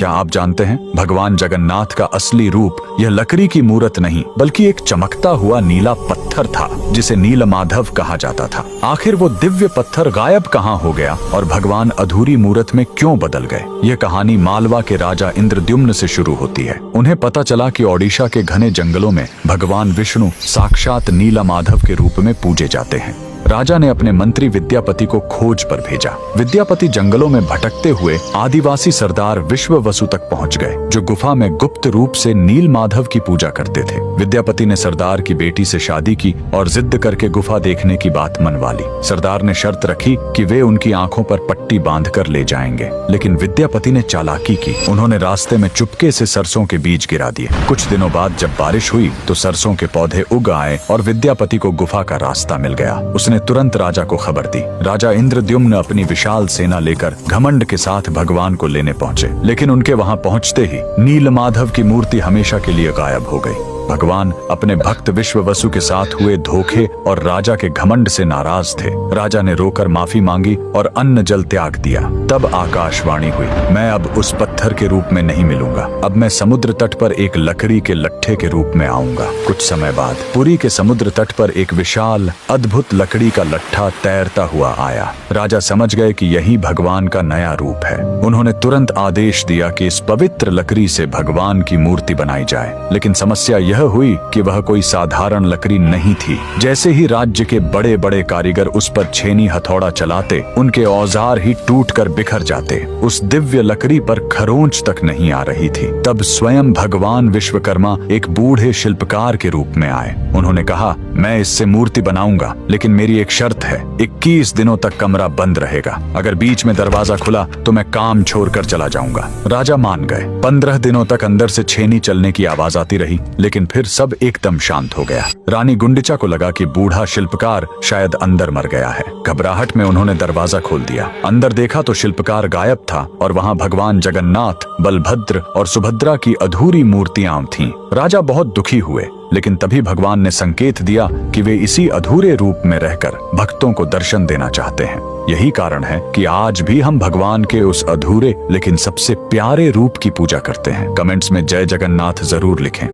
क्या आप जानते हैं भगवान जगन्नाथ का असली रूप यह लकड़ी की मूरत नहीं बल्कि एक चमकता हुआ नीला पत्थर था जिसे नीलमाधव कहा जाता था। आखिर वो दिव्य पत्थर गायब कहाँ हो गया और भगवान अधूरी मूरत में क्यों बदल गए? यह कहानी मालवा के राजा इंद्रद्युम्न से शुरू होती है। उन्हें पता चला कि ओडिशा के घने जंगलों में भगवान विष्णु साक्षात नीलमाधव के रूप में पूजे जाते हैं। राजा ने अपने मंत्री विद्यापति को खोज पर भेजा। विद्यापति जंगलों में भटकते हुए आदिवासी सरदार विश्ववसु तक पहुंच गए, जो गुफा में गुप्त रूप से नीलमाधव की पूजा करते थे। विद्यापति ने सरदार की बेटी से शादी की और जिद करके गुफा देखने की बात मनवा ली। सरदार ने शर्त रखी कि वे उनकी आंखों पर पट्टी बांधकर ले जाएंगे, लेकिन विद्यापति ने चालाकी की। उन्होंने रास्ते में चुपके से सरसों के बीज गिरा दिए। कुछ दिनों बाद जब बारिश हुई तो सरसों के पौधे उग आए और विद्यापति को गुफा का रास्ता मिल गया। उसने तुरंत राजा को खबर दी। राजा इंद्रद्युम्न अपनी विशाल सेना लेकर घमंड के साथ भगवान को लेने पहुंचे, लेकिन उनके वहां पहुंचते ही नीलमाधव की मूर्ति हमेशा के लिए गायब हो गई। भगवान अपने भक्त विश्ववसु के साथ हुए धोखे और राजा के घमंड से नाराज थे। राजा ने रोकर माफी मांगी और अन्न जल त्याग दिया। तब आकाशवाणी हुई, मैं अब उस पत्थर के रूप में नहीं मिलूंगा, अब मैं समुद्र तट पर एक लकड़ी के लट्ठे के रूप में आऊंगा। कुछ समय बाद पुरी के समुद्र तट पर एक विशाल अद्भुत लकड़ी का लट्ठा तैरता हुआ आया। राजा समझ गए कि यही भगवान का नया रूप है। उन्होंने तुरंत आदेश दिया कि इस पवित्र लकड़ी से भगवान की मूर्ति बनाई जाए, लेकिन समस्या यह हुई कि वह कोई साधारण लकड़ी नहीं थी। जैसे ही राज्य के बड़े बड़े कारीगर उस पर छेनी हथौड़ा चलाते, उनके औजार ही टूटकर बिखर जाते। उस दिव्य लकड़ी पर खरोंच तक नहीं आ रही थी। तब स्वयं भगवान विश्वकर्मा एक बूढ़े शिल्पकार के रूप में आए। उन्होंने कहा, मैं इससे मूर्ति बनाऊंगा, लेकिन मेरी एक शर्त है, 21 दिनों तक कमरा बंद रहेगा। अगर बीच में दरवाजा खुला तो मैं काम छोड़कर चला जाऊंगा। राजा मान गए। 15 दिनों तक अंदर से छेनी चलने की आवाज आती रही, लेकिन फिर सब एकदम शांत हो गया। रानी गुंडिचा को लगा कि बूढ़ा शिल्पकार शायद अंदर मर गया है। घबराहट में उन्होंने दरवाजा खोल दिया। अंदर देखा तो शिल्पकार गायब था और वहां भगवान जगन्नाथ, बलभद्र और सुभद्रा की अधूरी मूर्तियां थीं। राजा बहुत दुखी हुए, लेकिन तभी भगवान ने संकेत दिया कि वे इसी अधूरे रूप में रहकर भक्तों को दर्शन देना चाहते हैं। यही कारण है कि आज भी हम भगवान के उस अधूरे लेकिन सबसे प्यारे रूप की पूजा करते हैं। कमेंट्स में जय जगन्नाथ जरूर लिखें।